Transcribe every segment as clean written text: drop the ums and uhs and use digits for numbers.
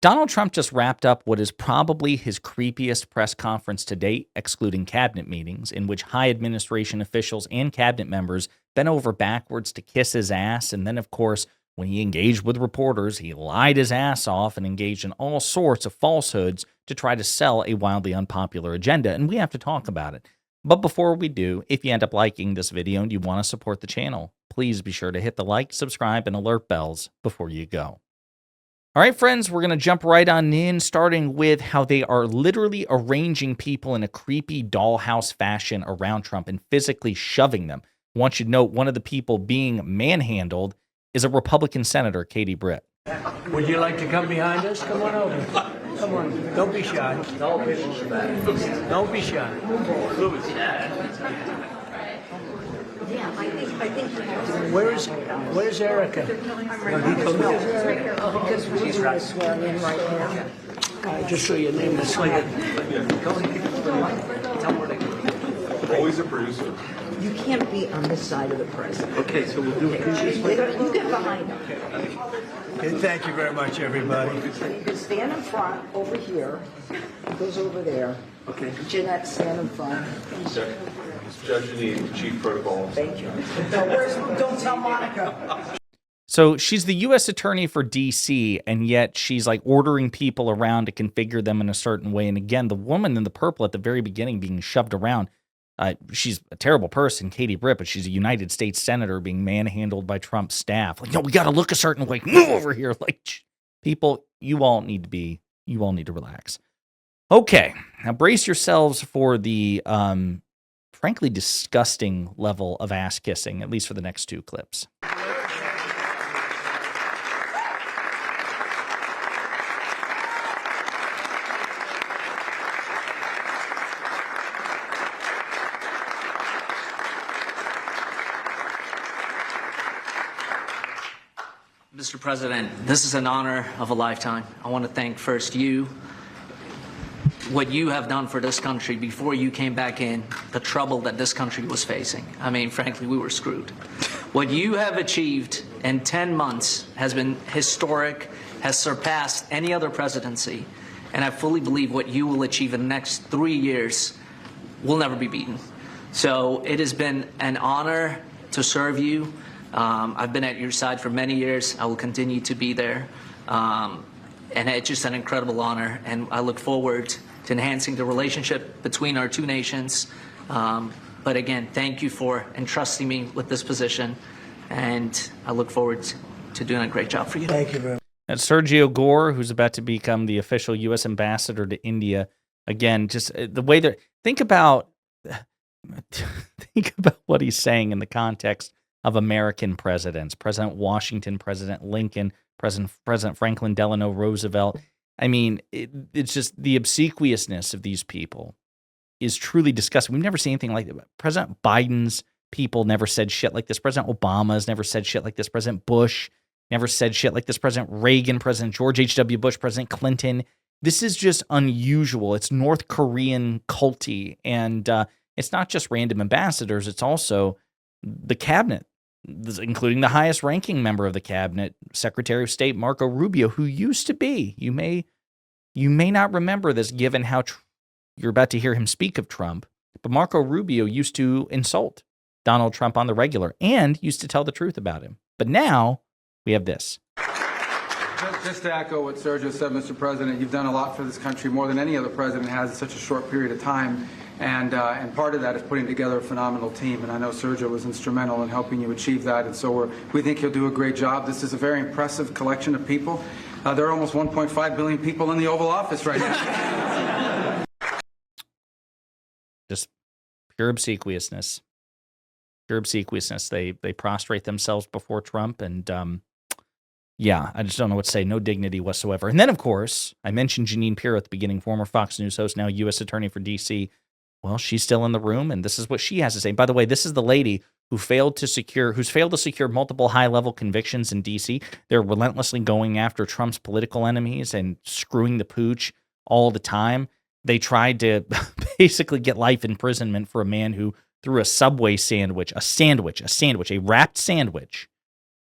Donald Trump just wrapped up what is probably his creepiest press conference to date, excluding cabinet meetings, in which high administration officials and cabinet members bent over backwards to kiss his ass. And then, of course, when he engaged with reporters, he lied his ass off and engaged in all sorts of falsehoods to try to sell a wildly unpopular agenda. And we have to talk about it. But before we do, if you end up liking this video and you want to support the channel, please be sure to hit the like, subscribe, and alert bells before you go. All right, friends, we're going to jump right on in, starting with how they are literally arranging people in a creepy dollhouse fashion around Trump and physically shoving them. I want you to note one of the people being manhandled is a Republican Senator, Katie Britt. Would you like to come behind us? Come on over. Come on. Don't be shy. Don't be shy. Yeah, I think Where's Erica? because we're doing a swearing in right now. Just so your name is like Always a producer. You can't be on this side of the president. Okay, so we'll do it. You get behind him. Okay, thank you very much, everybody. You can stand in front over here. It goes over there. Okay. Jeanette, stand in front. Judge Janine, Chief Protocol. Thank you. Don't tell Monica. So she's the U.S. Attorney for D.C., and yet she's like ordering people around to configure them in a certain way. And again, the woman in the purple at the very beginning being shoved around, she's a terrible person, Katie Britt, but she's a United States Senator being manhandled by Trump's staff. Like, no, we got to look a certain way. Move over here. Like, people, you all need to relax. Okay, now brace yourselves for the frankly disgusting level of ass kissing, at least for the next two clips. Mr. President, this is an honor of a lifetime. I want to thank first you, what you have done for this country before you came back in, the trouble that this country was facing. I mean, frankly, we were screwed. What you have achieved in 10 months has been historic, has surpassed any other presidency, and I fully believe what you will achieve in the next 3 years will never be beaten. So it has been an honor to serve you. I've been at your side for many years. I will continue to be there. And it's just an incredible honor. And I look forward to enhancing the relationship between our two nations. But again, thank you for entrusting me with this position. And I look forward to doing a great job for you. Thank you very much. That's Sergio Gore, who's about to become the official U.S. ambassador to India. Again, just the way that think about what he's saying in the context of American presidents, President Washington, President Lincoln, President Franklin Delano Roosevelt. I mean, it's just the obsequiousness of these people is truly disgusting. We've never seen anything like that. President Biden's people never said shit like this. President Obama's never said shit like this. President Bush never said shit like this. President Reagan, President George H.W. Bush, President Clinton. This is just unusual. It's North Korean culty. And it's not just random ambassadors. It's also the cabinet, including the highest ranking member of the cabinet, Secretary of State Marco Rubio, who used to be, you may not remember this given how you're about to hear him speak of Trump, but Marco Rubio used to insult Donald Trump on the regular and used to tell the truth about him. But now we have this. Just to echo what Sergio said, Mr. President, you've done a lot for this country, more than any other president has in such a short period of time. And part of that is putting together a phenomenal team. And I know Sergio was instrumental in helping you achieve that. And so we think he'll do a great job. This is a very impressive collection of people. There are almost 1.5 billion people in the Oval Office right now. Just pure obsequiousness. Pure obsequiousness. They prostrate themselves before Trump. And yeah, I just don't know what to say. No dignity whatsoever. And then, of course, I mentioned Janine Piro at the beginning, former Fox News host, now U.S. Attorney for D.C. Well, she's still in the room, and this is what she has to say. By the way, this is the lady who's failed to secure multiple high-level convictions in D.C. They're relentlessly going after Trump's political enemies and screwing the pooch all the time. They tried to basically get life imprisonment for a man who threw a Subway sandwich, a wrapped sandwich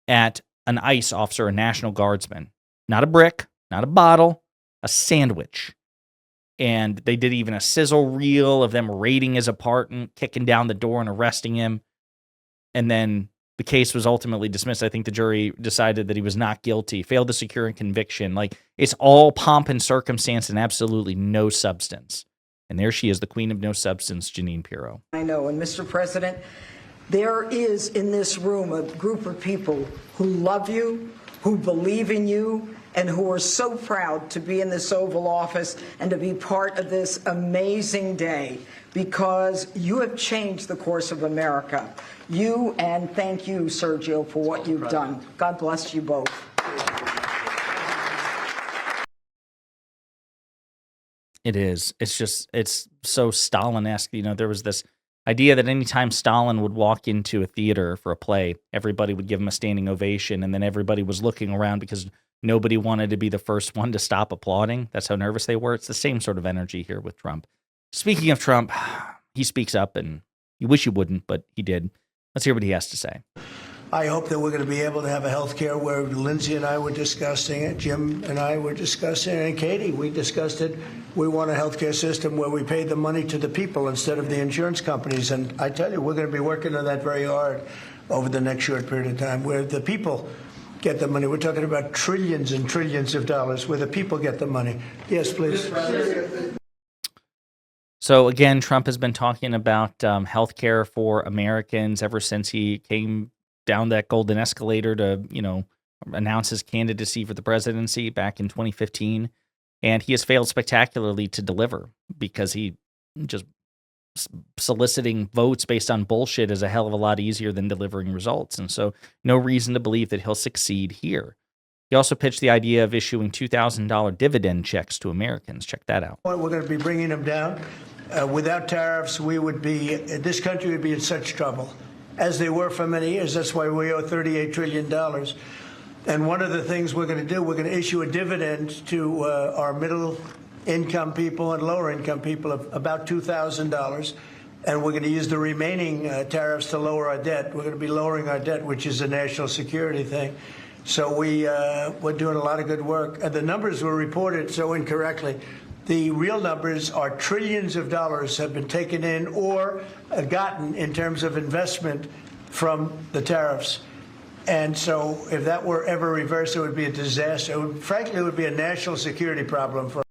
at an ICE officer, a National Guardsman. Not a brick, not a bottle, a sandwich. And they did even a sizzle reel of them raiding his apartment, kicking down the door and arresting him. And then the case was ultimately dismissed. I think the jury decided that he was not guilty, failed to secure a conviction. Like, it's all pomp and circumstance and absolutely no substance. And there she is, the queen of no substance, Janine Piro. I know, and Mr. President, there is in this room a group of people who love you, who believe in you, and who are so proud to be in this Oval Office and to be part of this amazing day, because you have changed the course of America. You, and thank you, Sergio, for what you've done. God bless you both. It is. It's so Stalin-esque. There was this idea that anytime Stalin would walk into a theater for a play, everybody would give him a standing ovation, and then everybody was looking around because nobody wanted to be the first one to stop applauding. That's how nervous they were. It's the same sort of energy here with Trump. Speaking of Trump, he speaks up, and you wish you wouldn't, but he did. Let's hear what he has to say. I hope that we're going to be able to have a health care where Lindsay and I were discussing it, Jim and I were discussing it, and Katie, we discussed it. We want a health care system where we pay the money to the people instead of the insurance companies. And I tell you, we're going to be working on that very hard over the next short period of time, where the people get the money. We're talking about trillions and trillions of dollars where the people get the money. Yes, please. So again, Trump has been talking about health care for Americans ever since he came down that golden escalator to, announce his candidacy for the presidency back in 2015. And he has failed spectacularly to deliver, because he just soliciting votes based on bullshit is a hell of a lot easier than delivering results. And so no reason to believe that he'll succeed here. He also pitched the idea of issuing $2,000 dividend checks to Americans. Check that out. We're going to be bringing them down. Without tariffs, this country would be in such trouble, as they were for many years. That's why we owe $38 trillion. And one of the things we're going to do, we're going to issue a dividend to our middle income people and lower income people of about $2,000. And we're going to use the remaining tariffs to lower our debt. We're going to be lowering our debt, which is a national security thing. So we're doing a lot of good work. And the numbers were reported so incorrectly. The real numbers are trillions of dollars have been taken in or gotten in terms of investment from the tariffs. And so if that were ever reversed, it would be a disaster. Frankly, it would be a national security problem for.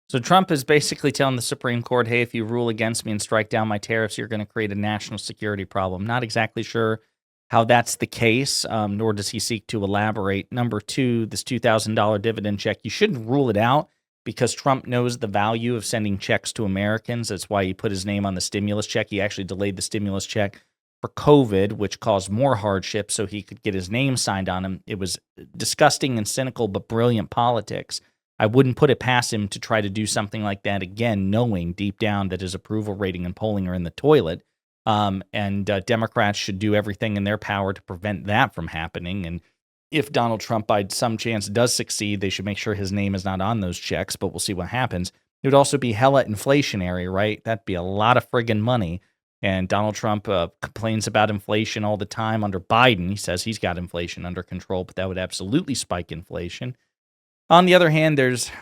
So Trump is basically telling the Supreme Court, hey, if you rule against me and strike down my tariffs, you're going to create a national security problem. Not exactly sure how that's the case, nor does he seek to elaborate. Number two, this $2,000 dividend check, you shouldn't rule it out, because Trump knows the value of sending checks to Americans. That's why he put his name on the stimulus check. He actually delayed the stimulus check for COVID, which caused more hardship, so he could get his name signed on him. It was disgusting and cynical, but brilliant politics. I wouldn't put it past him to try to do something like that again, knowing deep down that his approval rating and polling are in the toilet. And Democrats should do everything in their power to prevent that from happening. And if Donald Trump by some chance does succeed, they should make sure his name is not on those checks, but we'll see what happens. It would also be hella inflationary, right? That'd be a lot of friggin' money. And Donald Trump complains about inflation all the time under Biden. He says he's got inflation under control, but that would absolutely spike inflation. On the other hand, there's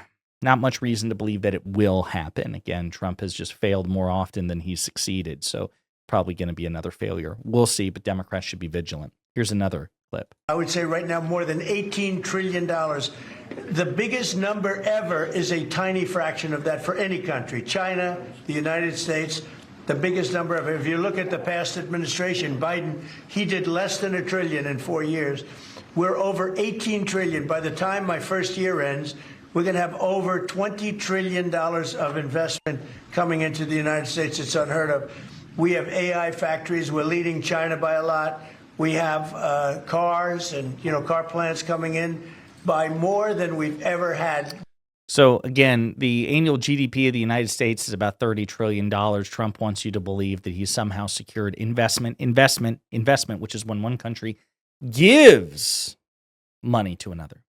not much reason to believe that it will happen. Again, Trump has just failed more often than he's succeeded, so probably going to be another failure. We'll see, but Democrats should be vigilant. Here's another clip. I would say right now more than $18 trillion. The biggest number ever is a tiny fraction of that for any country. China, the United States, the biggest number ever. If you look at the past administration, Biden, he did less than $1 trillion in 4 years. We're over $18 trillion. By the time my first year ends, we're going to have over $20 trillion of investment coming into the United States. It's unheard of. We have AI factories. We're leading China by a lot. We have cars and, car plants coming in by more than we've ever had. So again, the annual GDP of the United States is about $30 trillion. Trump wants you to believe that he's somehow secured investment, which is when one country gives money to another,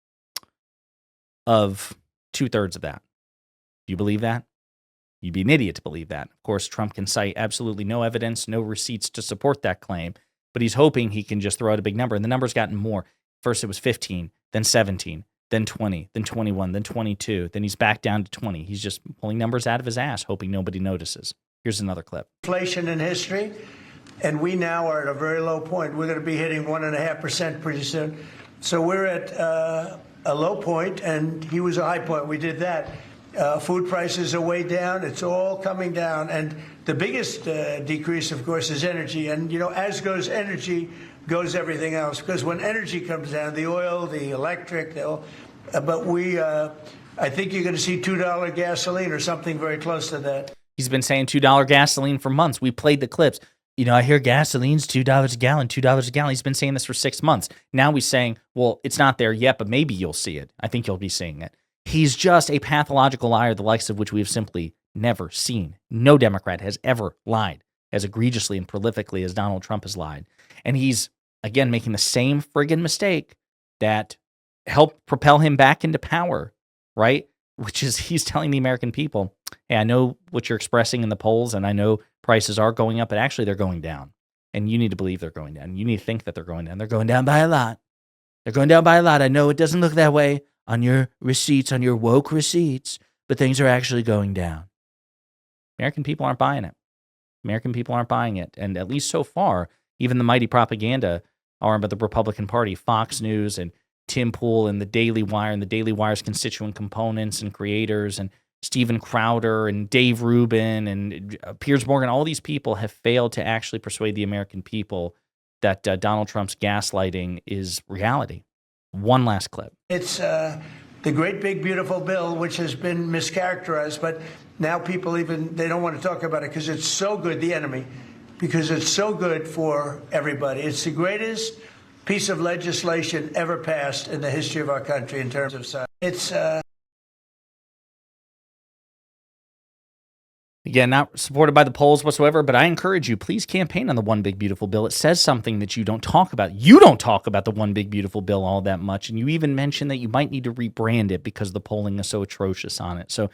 of 2/3 of that. Do you believe that? You'd be an idiot to believe that. Of course, Trump can cite absolutely no evidence, no receipts to support that claim, but he's hoping he can just throw out a big number, and the number's gotten more. First it was 15, then 17, then 20, then 21, then 22, then he's back down to 20. He's just pulling numbers out of his ass, hoping nobody notices. Here's another clip. Inflation in history, and we now are at a very low point. We're going to be hitting 1.5% pretty soon. So we're at a low point, and he was a high point. We did that. Food prices are way down. It's all coming down. And the biggest decrease, of course, is energy. And, as goes energy, goes everything else. Because when energy comes down, the oil, the electric, I think you're going to see $2 gasoline or something very close to that. He's been saying $2 gasoline for months. We played the clips. I hear gasoline's $2 a gallon, $2 a gallon. He's been saying this for 6 months. Now he's saying, well, it's not there yet, but maybe you'll see it. I think you'll be seeing it. He's just a pathological liar, the likes of which we have simply never seen. No Democrat has ever lied as egregiously and prolifically as Donald Trump has lied. And he's, again, making the same friggin' mistake that helped propel him back into power, right? Which is he's telling the American people, hey, I know what you're expressing in the polls, and I know prices are going up, but actually they're going down. And you need to believe they're going down. You need to think that they're going down. They're going down by a lot. They're going down by a lot. I know it doesn't look that way on your receipts, on your woke receipts, but things are actually going down. American people aren't buying it. American people aren't buying it. And at least so far, even the mighty propaganda arm of the Republican Party, Fox News and Tim Pool and the Daily Wire and the Daily Wire's constituent components and creators and Steven Crowder and Dave Rubin and Piers Morgan, all these people have failed to actually persuade the American people that Donald Trump's gaslighting is reality. One last clip. It's the great big beautiful bill, which has been mischaracterized, but now people they don't want to talk about it because it's so good, the enemy, because it's so good for everybody. It's the greatest piece of legislation ever passed in the history of our country in terms of size. It's Again, not supported by the polls whatsoever, but I encourage you, please campaign on the One Big Beautiful Bill. It says something that you don't talk about. You don't talk about the One Big Beautiful Bill all that much, and you even mention that you might need to rebrand it because the polling is so atrocious on it. So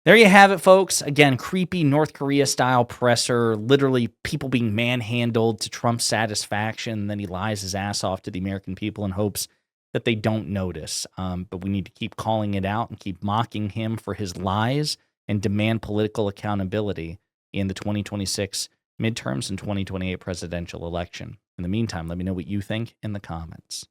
there you have it, folks. Again, creepy North Korea-style presser, literally people being manhandled to Trump's satisfaction, and then he lies his ass off to the American people in hopes that they don't notice. But we need to keep calling it out and keep mocking him for his lies and demand political accountability in the 2026 midterms and 2028 presidential election. In the meantime, let me know what you think in the comments.